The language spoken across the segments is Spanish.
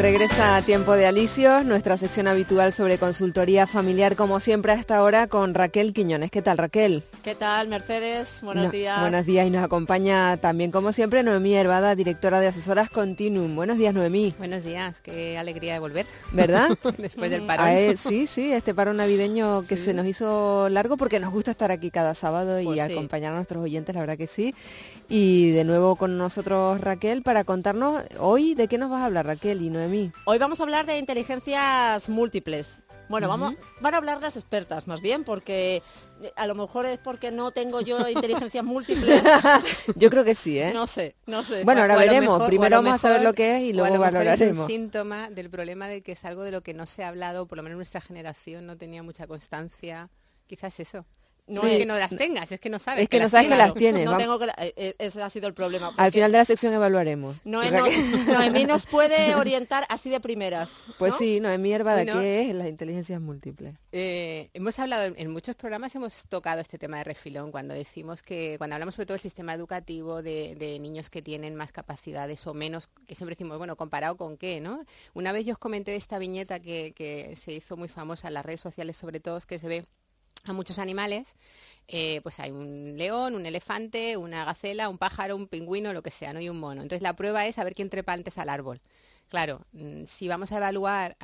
Regresa a Tiempo de Alicios, nuestra sección habitual sobre consultoría familiar, como siempre a esta hora, con Raquel Quiñones. ¿Qué tal, Raquel? ¿Qué tal, Mercedes? Buenos días. Buenos días, y nos acompaña también, como siempre, Noemí Hervada, directora de Asesoras Continuum. Buenos días, Noemí. Buenos días, qué alegría de volver. ¿Verdad? Después del parón. Sí, este parón navideño que se nos hizo largo, porque nos gusta estar aquí cada sábado y acompañar a nuestros oyentes, la verdad que sí. Y de nuevo con nosotros, Raquel, para contarnos hoy de qué nos vas a hablar, Raquel y Noemí. Hoy vamos a hablar de inteligencias múltiples. Bueno, van a hablar las expertas más bien, porque a lo mejor es porque no tengo yo inteligencias múltiples. Yo creo que sí, ¿eh? No sé. Bueno, ahora veremos. Primero vamos a saber lo que es y luego valoraremos. Es un síntoma del problema de que es algo de lo que no se ha hablado, por lo menos nuestra generación no tenía mucha constancia. Quizás eso. No es que no las tengas, es que no sabes. Es que no sabes que las tienes. No tengo ese ha sido el problema. Al final de la sección evaluaremos. Noemí nos puede orientar así de primeras, ¿no? Pues sí, Noemí Hervada, ¿qué es las inteligencias múltiples? Hemos hablado en muchos programas, hemos tocado este tema de refilón, cuando hablamos sobre todo del sistema educativo de niños que tienen más capacidades o menos, que siempre decimos, bueno, ¿comparado con qué, no? Una vez yo os comenté de esta viñeta que se hizo muy famosa en las redes sociales, sobre todo, es que se ve a muchos animales, pues hay un león, un elefante, una gacela, un pájaro, un pingüino, lo que sea, ¿no? Y un mono. Entonces la prueba es saber quién trepa antes al árbol. Claro, si vamos a evaluar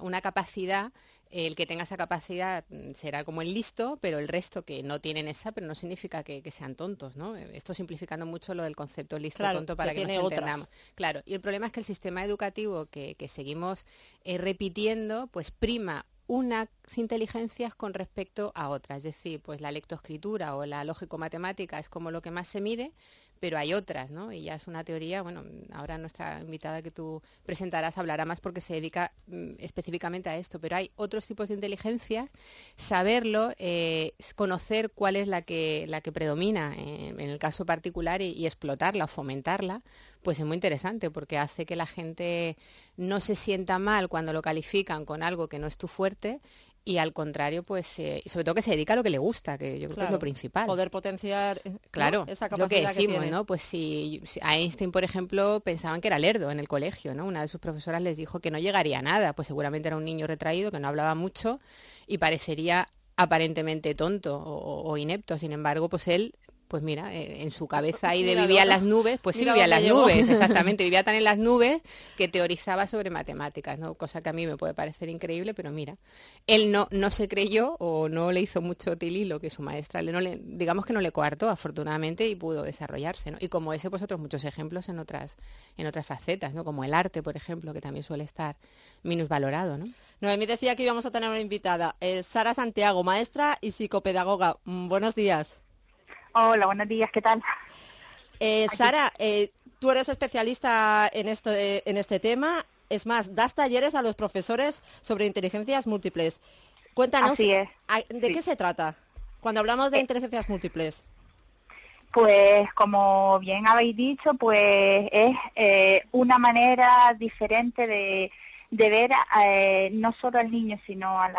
una capacidad, el que tenga esa capacidad será como el listo, pero el resto que no tienen esa, pero no significa que sean tontos, ¿no? Esto simplificando mucho lo del concepto listo-tonto para que nos entendamos. Claro, y el problema es que el sistema educativo que seguimos repitiendo, pues prima unas inteligencias con respecto a otras, es decir, pues la lectoescritura o la lógico-matemática es como lo que más se mide, pero hay otras, ¿no? Y ya es una teoría, bueno, ahora nuestra invitada que tú presentarás hablará más porque se dedica específicamente a esto, pero hay otros tipos de inteligencias, saberlo, conocer cuál es la que predomina en el caso particular y explotarla o fomentarla, pues es muy interesante porque hace que la gente no se sienta mal cuando lo califican con algo que no es tu fuerte, y al contrario, pues, y sobre todo que se dedica a lo que le gusta, que yo creo que es lo principal. Poder potenciar, claro, esa capacidad lo que decimos, tiene. ¿no? Pues si a Einstein, por ejemplo, pensaban que era lerdo en el colegio, ¿no? Una de sus profesoras les dijo que no llegaría a nada, pues seguramente era un niño retraído, que no hablaba mucho y parecería aparentemente tonto o inepto. Sin embargo, pues él... Pues mira, en su cabeza ahí de vivía en las nubes, pues sí vivía en las nubes, exactamente, vivía tan en las nubes que teorizaba sobre matemáticas, ¿no? Cosa que a mí me puede parecer increíble, pero mira, él no se creyó o no le hizo mucho tililo que su maestra, digamos que no le coartó, afortunadamente, y pudo desarrollarse, ¿no? Y como ese, pues otros muchos ejemplos en otras facetas, ¿no? Como el arte, por ejemplo, que también suele estar minusvalorado, ¿no? Noemí decía que íbamos a tener una invitada, Sara Santiago, maestra y psicopedagoga. Buenos días. Hola, buenos días, ¿qué tal? Sara, tú eres especialista en este tema, es más, das talleres a los profesores sobre inteligencias múltiples. Cuéntanos, Así es. ¿de qué se trata cuando hablamos de inteligencias múltiples? Pues como bien habéis dicho, pues es una manera diferente de ver no solo al niño, sino a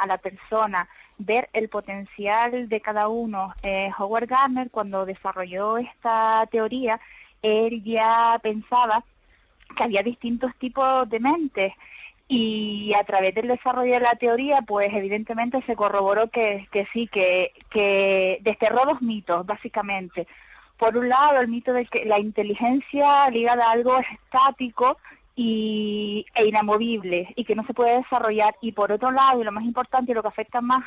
la persona, ver el potencial de cada uno. Howard Gardner, cuando desarrolló esta teoría, él ya pensaba que había distintos tipos de mentes, y a través del desarrollo de la teoría, pues evidentemente se corroboró que sí, que desterró dos mitos, básicamente. Por un lado, el mito de que la inteligencia ligada a algo es estático e inamovible y que no se puede desarrollar, y por otro lado, y lo más importante, lo que afecta más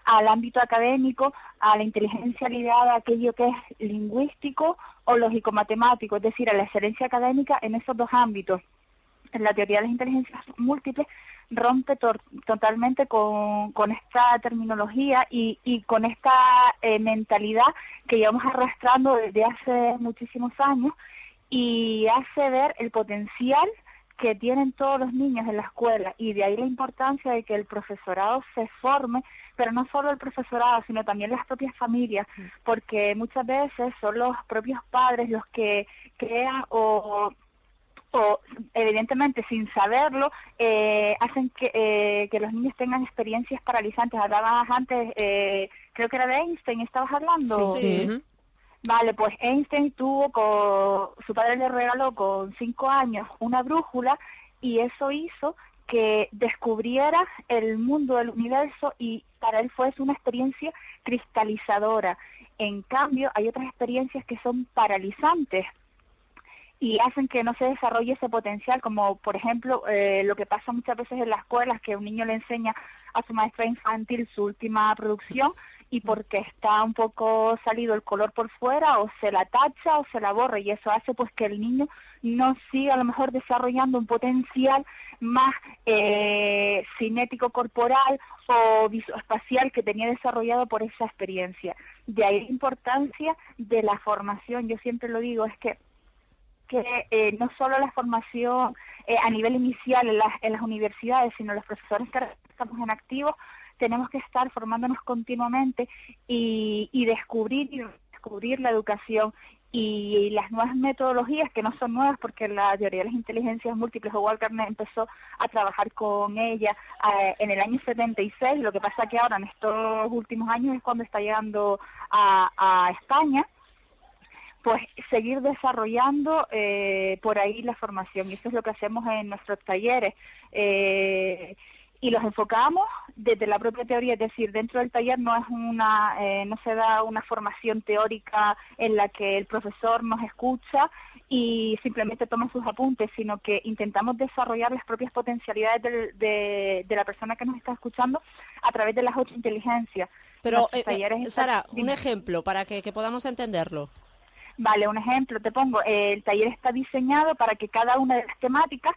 al ámbito académico, a la inteligencia ligada a aquello que es lingüístico o lógico-matemático, es decir, a la excelencia académica en esos dos ámbitos. En la teoría de las inteligencias múltiples rompe totalmente con esta terminología y con esta mentalidad que llevamos arrastrando desde hace muchísimos años, y hace ver el potencial que tienen todos los niños en la escuela, y de ahí la importancia de que el profesorado se forme, pero no solo el profesorado, sino también las propias familias, porque muchas veces son los propios padres los que crean o evidentemente sin saberlo, hacen que los niños tengan experiencias paralizantes. Hablabas antes, creo que era de Einstein, ¿estabas hablando? Sí. Vale, pues Einstein su padre le regaló con 5 años una brújula, y eso hizo que descubriera el mundo del universo y para él fue una experiencia cristalizadora. En cambio, hay otras experiencias que son paralizantes y hacen que no se desarrolle ese potencial, como por ejemplo lo que pasa muchas veces en las escuelas, que un niño le enseña a su maestra infantil su última producción y porque está un poco salido el color por fuera o se la tacha o se la borra, y eso hace pues que el niño no siga a lo mejor desarrollando un potencial más cinético corporal o visoespacial que tenía desarrollado por esa experiencia. De ahí la importancia de la formación. Yo siempre lo digo, es que no solo la formación a nivel inicial en las universidades, sino los profesores que estamos en activo, tenemos que estar formándonos continuamente y descubrir la educación y las nuevas metodologías, que no son nuevas porque la teoría de las inteligencias múltiples, Howard Gardner empezó a trabajar con ella en el año 76, lo que pasa que ahora en estos últimos años es cuando está llegando a España, pues seguir desarrollando por ahí la formación, y eso es lo que hacemos en nuestros talleres. Y los enfocamos desde la propia teoría, es decir, dentro del taller no se da una formación teórica en la que el profesor nos escucha y simplemente toma sus apuntes, sino que intentamos desarrollar las propias potencialidades de la persona que nos está escuchando a través de las 8 inteligencias. Pero, Sara, un ejemplo para que podamos entenderlo. Vale, un ejemplo te pongo. El taller está diseñado para que cada una de las temáticas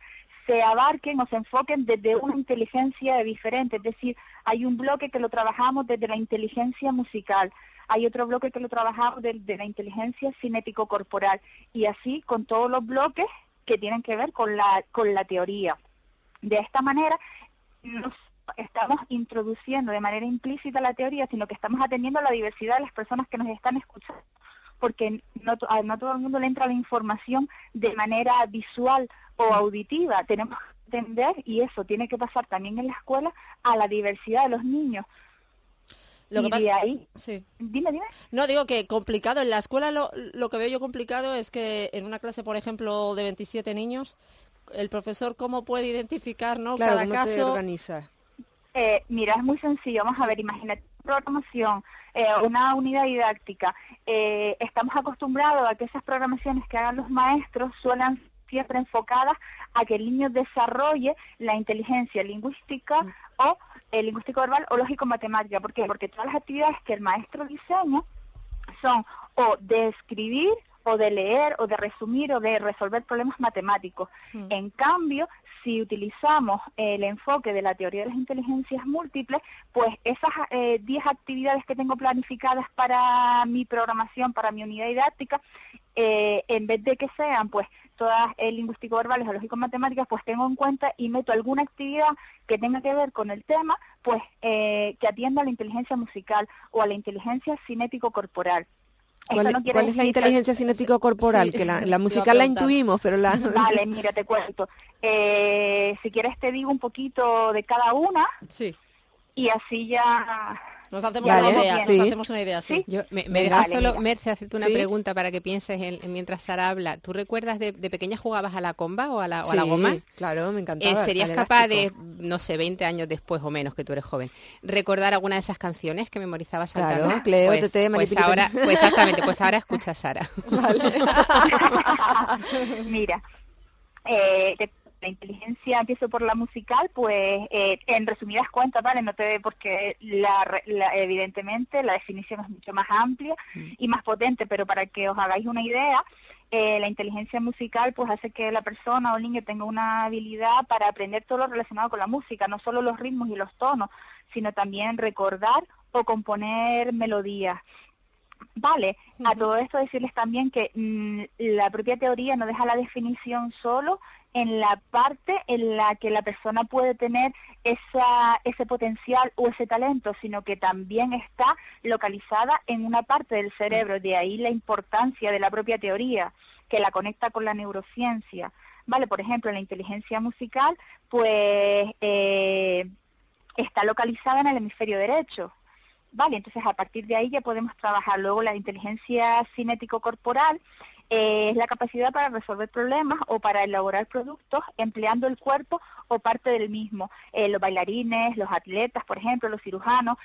se abarquen o se enfoquen desde una inteligencia diferente, es decir, hay un bloque que lo trabajamos desde la inteligencia musical, hay otro bloque que lo trabajamos desde la inteligencia cinético-corporal, y así con todos los bloques que tienen que ver con la teoría. De esta manera, no estamos introduciendo de manera implícita la teoría, sino que estamos atendiendo a la diversidad de las personas que nos están escuchando, porque no todo el mundo le entra la información de manera visual o auditiva. Tenemos que entender, y eso tiene que pasar también en la escuela, a la diversidad de los niños. Lo que pasa, de ahí, sí. Dime. No, digo que complicado. En la escuela lo que veo yo complicado es que en una clase, por ejemplo, de 27 niños, el profesor cómo puede identificar, ¿no? Claro, cada ¿cómo caso. te organiza? Mira, es muy sencillo. Vamos a ver, imagínate programación, una unidad didáctica. Estamos acostumbrados a que esas programaciones que hagan los maestros suelen siempre enfocadas a que el niño desarrolle la inteligencia lingüística o lingüístico-verbal o lógico-matemática. ¿Por qué? Porque todas las actividades que el maestro diseña son o de escribir, o de leer, o de resumir, o de resolver problemas matemáticos. En cambio, si utilizamos el enfoque de la teoría de las inteligencias múltiples, pues esas 10 actividades que tengo planificadas para mi programación, para mi unidad didáctica, en vez de que sean pues todas lingüístico-verbales o lógico-matemáticas, pues tengo en cuenta y meto alguna actividad que tenga que ver con el tema, pues que atienda a la inteligencia musical o a la inteligencia cinético-corporal. ¿Cuál es la inteligencia cinético-corporal? Sí, que la musical la intuimos, pero la... Vale, mira, te cuento. Si quieres te digo un poquito de cada una. Sí. Y así ya... Nos hacemos una idea, sí. Yo, me dejas solo, Merce, hacerte una pregunta para que pienses mientras Sara habla. ¿Tú recuerdas de pequeña jugabas a la comba o a la goma? Claro, me encantaba. ¿Serías capaz de, no sé, 20 años después o menos, que tú eres joven, recordar alguna de esas canciones que memorizabas al Claro, cantar? Cleo, exactamente, pues ahora escucha a Sara. Vale. Mira, la inteligencia, empiezo por la musical, pues en resumidas cuentas, ¿vale? No te porque evidentemente la definición es mucho más amplia y más potente, pero para que os hagáis una idea, la inteligencia musical pues hace que la persona o el niño tenga una habilidad para aprender todo lo relacionado con la música, no solo los ritmos y los tonos, sino también recordar o componer melodías. Vale, a todo esto decirles también que la propia teoría no deja la definición solo en la parte en la que la persona puede tener ese potencial o ese talento, sino que también está localizada en una parte del cerebro, de ahí la importancia de la propia teoría, que la conecta con la neurociencia. Vale, por ejemplo, la inteligencia musical, pues está localizada en el hemisferio derecho. Vale, entonces a partir de ahí ya podemos trabajar. Luego la inteligencia cinético-corporal es la capacidad para resolver problemas o para elaborar productos empleando el cuerpo o parte del mismo. Los bailarines, los atletas, por ejemplo, los cirujanos,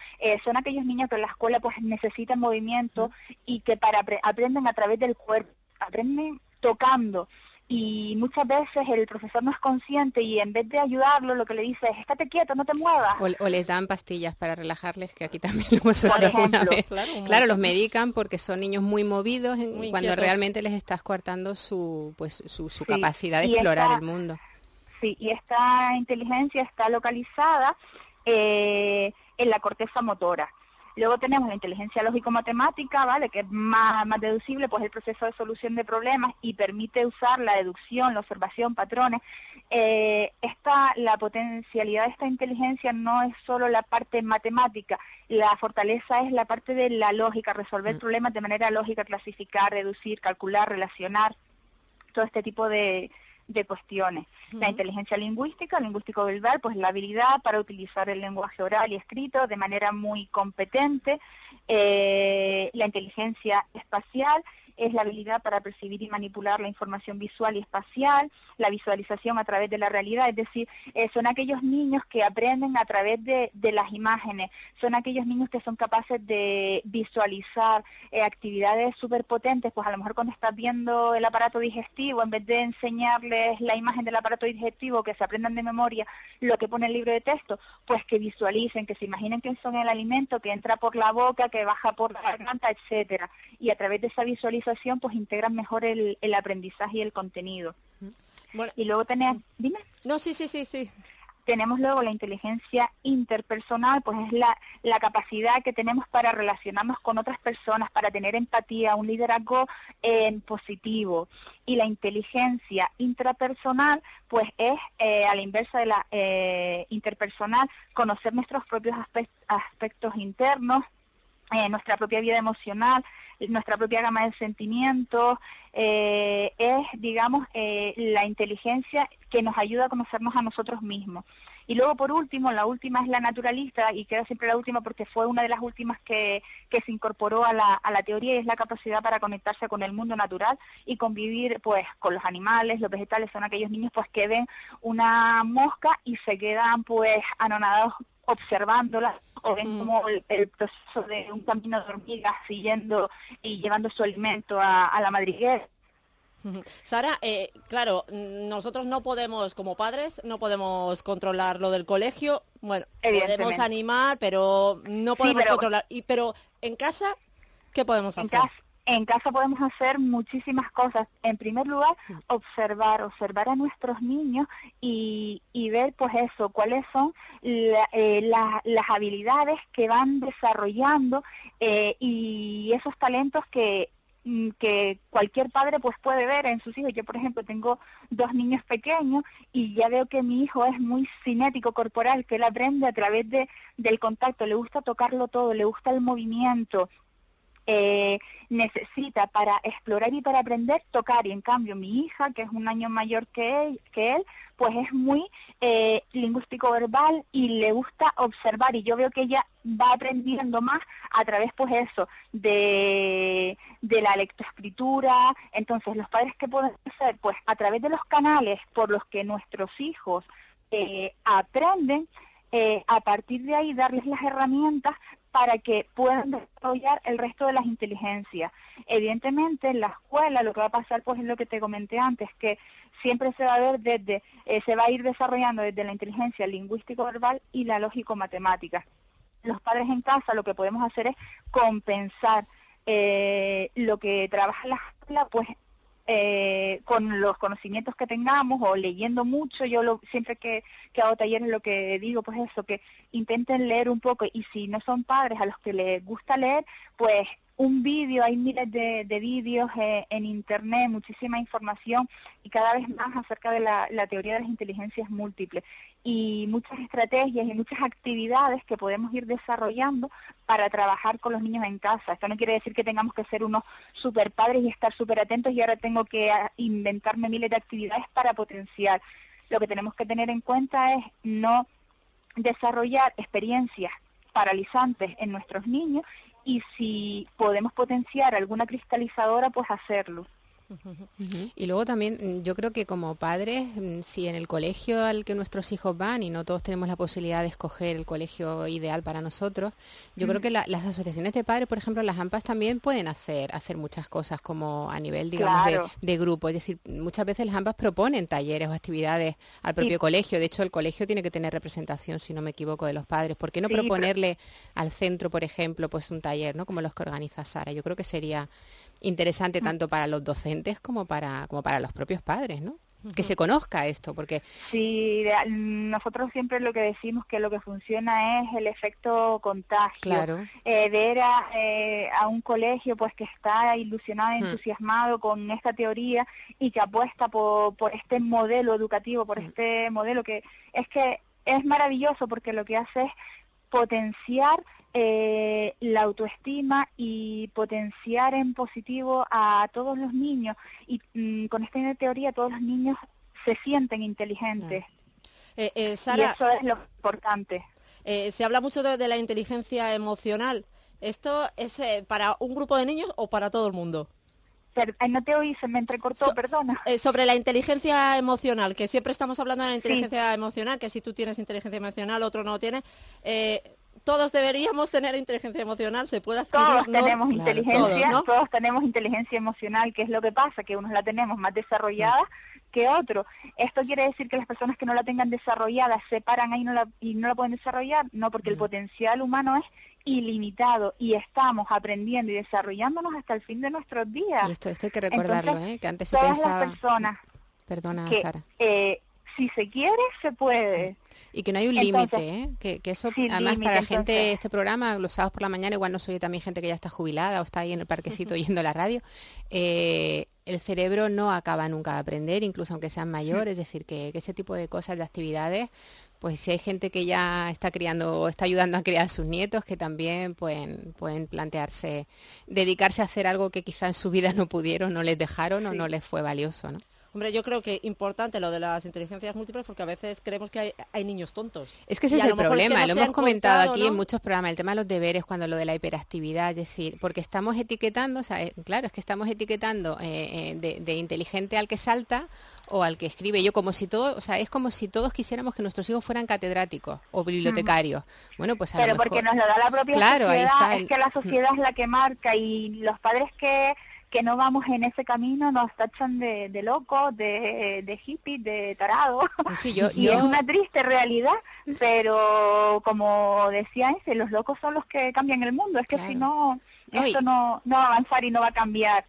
son aquellos niños que en la escuela pues necesitan movimiento y que aprenden a través del cuerpo, aprenden tocando. Y muchas veces el profesor no es consciente y en vez de ayudarlo lo que le dice es estate quieto, no te muevas. O les dan pastillas para relajarles, que aquí también lo hemos oído alguna vez. Claro, los medican porque son niños muy movidos cuando inquietos. Realmente les estás coartando su capacidad de explorar el mundo. Sí, y esta inteligencia está localizada en la corteza motora. Luego tenemos la inteligencia lógico-matemática, ¿vale? Que es más deducible, pues el proceso de solución de problemas y permite usar la deducción, la observación, patrones. La potencialidad de esta inteligencia no es solo la parte matemática, la fortaleza es la parte de la lógica, resolver problemas de manera lógica, clasificar, reducir, calcular, relacionar, todo este tipo de cuestiones. La inteligencia lingüístico-verbal, pues la habilidad para utilizar el lenguaje oral y escrito de manera muy competente. La inteligencia espacial es la habilidad para percibir y manipular la información visual y espacial, la visualización a través de la realidad, es decir, son aquellos niños que aprenden a través de las imágenes, son aquellos niños que son capaces de visualizar actividades súper potentes, pues a lo mejor cuando estás viendo el aparato digestivo, en vez de enseñarles la imagen del aparato digestivo, que se aprendan de memoria lo que pone el libro de texto, pues que visualicen, que se imaginen que son el alimento que entra por la boca, que baja por la garganta, etcétera, y a través de esa visualización pues integran mejor el aprendizaje y el contenido. Bueno, y luego tenemos, dime. No, sí. Tenemos luego la inteligencia interpersonal, pues es la capacidad que tenemos para relacionarnos con otras personas, para tener empatía, un liderazgo positivo. Y la inteligencia intrapersonal, pues es a la inversa de la interpersonal, conocer nuestros propios aspectos internos, nuestra propia vida emocional, nuestra propia gama de sentimientos, es, digamos, la inteligencia que nos ayuda a conocernos a nosotros mismos. Y luego, por último, la última es la naturalista, y queda siempre la última porque fue una de las últimas que se incorporó a la teoría, y es la capacidad para conectarse con el mundo natural y convivir pues con los animales, los vegetales. Son aquellos niños pues que ven una mosca y se quedan pues anonadados observándola, o ven como el proceso de un camino de hormigas siguiendo y llevando su alimento a la madriguera. Sara, claro, nosotros no podemos, como padres, no podemos controlar lo del colegio. Bueno, podemos animar, pero no podemos controlar. Pero en casa, ¿qué podemos hacer? En casa podemos hacer muchísimas cosas. En primer lugar, observar a nuestros niños y ver, pues eso, cuáles son las habilidades que van desarrollando y esos talentos que cualquier padre pues puede ver en sus hijos. Yo, por ejemplo, tengo 2 niños pequeños y ya veo que mi hijo es muy cinético corporal, que él aprende a través del contacto, le gusta tocarlo todo, le gusta el movimiento. Necesita para explorar y para aprender tocar, y en cambio mi hija, que es un año mayor que él, pues es muy lingüístico verbal y le gusta observar, y yo veo que ella va aprendiendo más a través pues eso de la lectoescritura. Entonces los padres, ¿qué pueden hacer? Pues a través de los canales por los que nuestros hijos aprenden, a partir de ahí darles las herramientas para que puedan desarrollar el resto de las inteligencias. Evidentemente, en la escuela lo que va a pasar, pues es lo que te comenté antes, que siempre se va a ver se va a ir desarrollando desde la inteligencia lingüístico-verbal y la lógico-matemática. Los padres en casa lo que podemos hacer es compensar lo que trabaja en la escuela, pues con los conocimientos que tengamos o leyendo mucho. Yo siempre que hago talleres lo que digo, pues eso, que intenten leer un poco, y si no son padres a los que les gusta leer, pues un vídeo, hay miles de vídeos en internet, muchísima información y cada vez más acerca de la teoría de las inteligencias múltiples, y muchas estrategias y muchas actividades que podemos ir desarrollando para trabajar con los niños en casa. Esto no quiere decir que tengamos que ser unos super padres y estar súper atentos y ahora tengo que inventarme miles de actividades para potenciar. Lo que tenemos que tener en cuenta es no desarrollar experiencias paralizantes en nuestros niños, y si podemos potenciar alguna cristalizadora, pues hacerlo. Y luego también yo creo que como padres, si en el colegio al que nuestros hijos van, y no todos tenemos la posibilidad de escoger el colegio ideal para nosotros, yo creo que las asociaciones de padres, por ejemplo, las AMPAs también pueden hacer muchas cosas como a nivel, digamos, de grupo. Es decir, muchas veces las AMPAs proponen talleres o actividades al propio colegio. De hecho, el colegio tiene que tener representación, si no me equivoco, de los padres. ¿Por qué no proponerle al centro, por ejemplo, pues un taller, ¿no? Como los que organiza Sara? Yo creo que sería interesante tanto para los docentes como para los propios padres, ¿no? Que se conozca esto, porque... Sí, nosotros siempre lo que decimos que lo que funciona es el efecto contagio. Claro. Ver a un colegio pues que está ilusionado, entusiasmado con esta teoría y que apuesta por este modelo educativo, por este modelo que es maravilloso, porque lo que hace es potenciar la autoestima y potenciar en positivo a todos los niños, y con esta teoría todos los niños se sienten inteligentes. Sara, y eso es lo importante. Se habla mucho de la inteligencia emocional. ¿Esto es para un grupo de niños o para todo el mundo? No te oí, se me entrecortó, perdona. Sobre la inteligencia emocional, que siempre estamos hablando de la inteligencia emocional, que si tú tienes inteligencia emocional, otro no tiene. Todos deberíamos tener inteligencia emocional, se puede adquirir. Todos tenemos inteligencia, ¿no? Todos tenemos inteligencia emocional, que es lo que pasa, que unos la tenemos más desarrollada que otros. ¿Esto quiere decir que las personas que no la tengan desarrollada se paran ahí y no la pueden desarrollar? No, porque el potencial humano es ilimitado y estamos aprendiendo y desarrollándonos hasta el fin de nuestros días. Y esto hay que recordarlo. Entonces, que antes se todas pensaba... las personas Perdona, Sara. Si se quiere, se puede. Y que no hay un límite, que eso, además, para la gente, este programa, los sábados por la mañana, igual no soy también gente que ya está jubilada o está ahí en el parquecito oyendo la radio, el cerebro no acaba nunca de aprender, incluso aunque sean mayores, es decir, que ese tipo de cosas, de actividades, pues si hay gente que ya está criando o está ayudando a criar a sus nietos, que también pueden plantearse, dedicarse a hacer algo que quizá en su vida no pudieron, no les dejaron o no les fue valioso, ¿no? Hombre, yo creo que importante lo de las inteligencias múltiples, porque a veces creemos que hay niños tontos. Es que ese es el problema, lo hemos comentado aquí, ¿no?, en muchos programas, el tema de los deberes, cuando lo de la hiperactividad, es decir, porque estamos etiquetando, o sea, claro, es que estamos etiquetando de inteligente al que salta o al que escribe. Yo como si todo, o sea, es como si todos quisiéramos que nuestros hijos fueran catedráticos o bibliotecarios. Bueno, pues a lo mejor... Pero porque nos lo da la propia sociedad, ahí está es que la sociedad es la que marca, y los padres que no vamos en ese camino nos tachan de locos, de hippies, de tarados. Sí, y es una triste realidad, pero como decía los locos son los que cambian el mundo. Es que si no, esto no va a avanzar y no va a cambiar.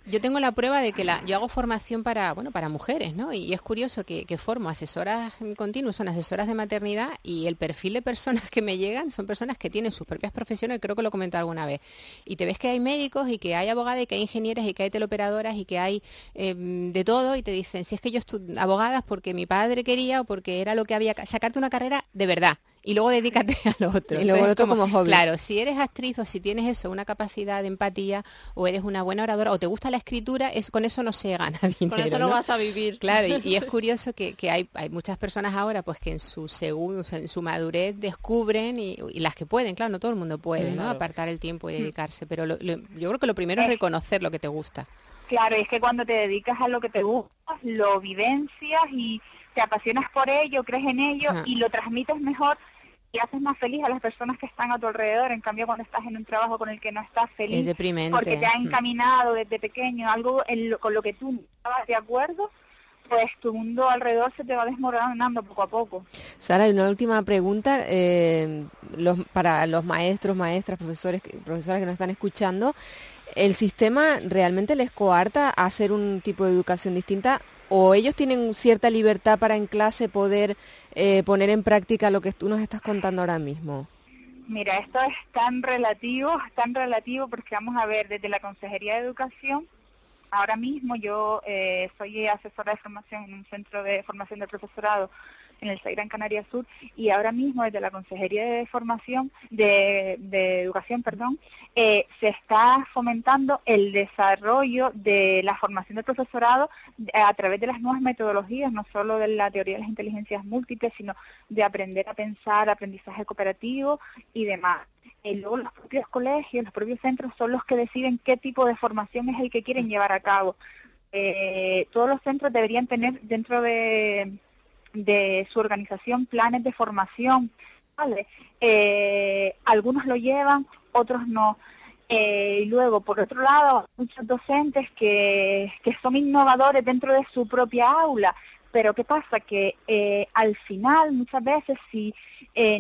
Yo tengo la prueba de que yo hago formación para mujeres, ¿no? Y es curioso que formo asesoras continuas, son asesoras de maternidad, y el perfil de personas que me llegan son personas que tienen sus propias profesiones, creo que lo comenté alguna vez. Y te ves que hay médicos y que hay abogadas y que hay ingenieras y que hay teleoperadoras y que hay de todo, y te dicen, si es que yo estoy abogadas porque mi padre quería o porque era lo que había, sacarte una carrera de verdad. Y luego dedícate a lo otro. Y luego otro como hobby. Claro, si eres actriz o si tienes eso, una capacidad de empatía, o eres una buena oradora, o te gusta la escritura, con eso no se gana dinero. Con eso no vas a vivir. Claro, y es curioso que hay muchas personas ahora pues que en su madurez descubren, y las que pueden, claro, no todo el mundo puede, ¿no?, apartar el tiempo y dedicarse. Pero yo creo que lo primero es reconocer lo que te gusta. Claro, es que cuando te dedicas a lo que te gusta, lo vivencias y te apasionas por ello, crees en ello y lo transmites mejor y haces más feliz a las personas que están a tu alrededor. En cambio, cuando estás en un trabajo con el que no estás feliz, es deprimente, porque te ha encaminado desde pequeño algo con lo que tú no estabas de acuerdo, pues tu mundo alrededor se te va desmoronando poco a poco. Sara, una última pregunta para los maestros, maestras, profesoras que nos están escuchando. ¿El sistema realmente les coarta a hacer un tipo de educación distinta, o ellos tienen cierta libertad para en clase poder poner en práctica lo que tú nos estás contando ahora mismo? Mira, esto es tan relativo, porque vamos a ver, desde la Consejería de Educación, ahora mismo yo soy asesora de formación en un centro de formación del profesorado en el CEI Gran Canaria Sur, y ahora mismo desde la Consejería de Formación, de Educación, se está fomentando el desarrollo de la formación del profesorado a través de las nuevas metodologías, no solo de la teoría de las inteligencias múltiples, sino de aprender a pensar, aprendizaje cooperativo y demás. Y luego los propios colegios, los propios centros son los que deciden qué tipo de formación es el que quieren llevar a cabo. todos los centros deberían tener dentro de su organización planes de formación, ¿vale? Algunos lo llevan, otros no. Y luego, por otro lado, muchos docentes que son innovadores dentro de su propia aula, pero ¿qué pasa? Que al final, muchas veces, si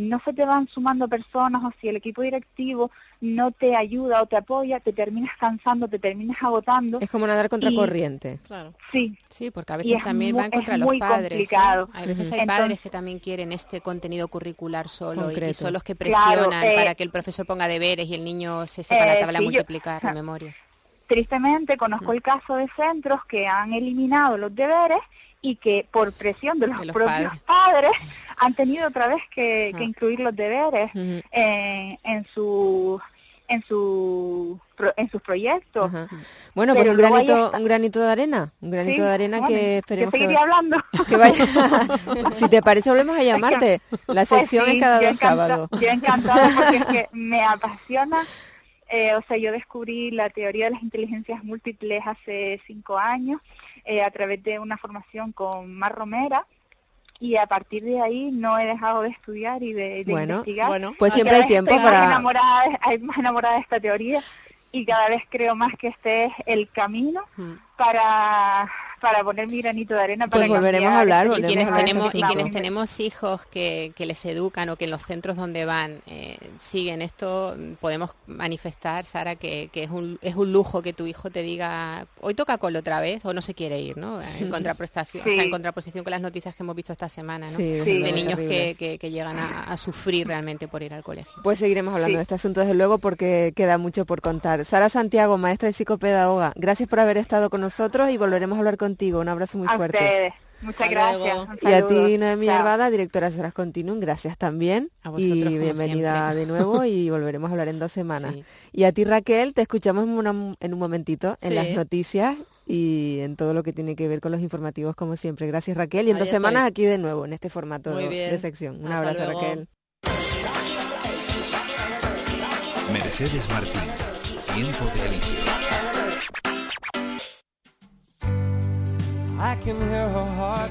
no se te van sumando personas o si el equipo directivo no te ayuda o te apoya, te terminas cansando, te terminas agotando. Es como nadar contra corriente. Claro. Sí. Sí, porque a veces también van contra los padres. Complicado. A veces hay padres que también quieren este contenido curricular solo y son los que presionan para que el profesor ponga deberes y el niño se sepa la tabla multiplicar de memoria. Tristemente conozco el caso de centros que han eliminado los deberes y que por presión de los propios padres han tenido otra vez que incluir los deberes en sus proyectos. Bueno, pues un granito de arena, que esperemos que seguiría hablando. Que vaya. Si te parece, volvemos a llamarte. La sección es cada 2 sábados. Yo encantada porque es que me apasiona. Yo descubrí la teoría de las inteligencias múltiples hace 5 años a través de una formación con Mar Romera, y a partir de ahí no he dejado de estudiar y de investigar. Bueno, pues siempre hay tiempo para... Estoy más enamorada de esta teoría y cada vez creo más que este es el camino para poner mi granito de arena. Pues volveremos a hablar. Y quienes tenemos hijos que les educan o que en los centros donde van siguen esto, podemos manifestar, Sara, que es un lujo que tu hijo te diga, hoy toca cole otra vez, o no se quiere ir, ¿no? En contraposición con las noticias que hemos visto esta semana, ¿no? De niños que llegan a sufrir realmente por ir al colegio. Pues seguiremos hablando de este asunto desde luego porque queda mucho por contar. Sara Santiago, maestra y psicopedagoga, gracias por haber estado con nosotros y volveremos a hablar contigo. Un abrazo muy fuerte. Ustedes. Muchas gracias. Y a ti, Noemí Hervada, directora de Horas Continuum, gracias también. A vosotros, y bienvenida siempre. de nuevo y volveremos a hablar en 2 semanas. Sí. Y a ti, Raquel, te escuchamos en un momentito en las noticias y en todo lo que tiene que ver con los informativos, como siempre. Gracias, Raquel. Y en 2 semanas aquí de nuevo, en este formato de sección. Un abrazo, luego. Raquel. Mercedes Martín, Tiempo de Alicia. I can hear her heart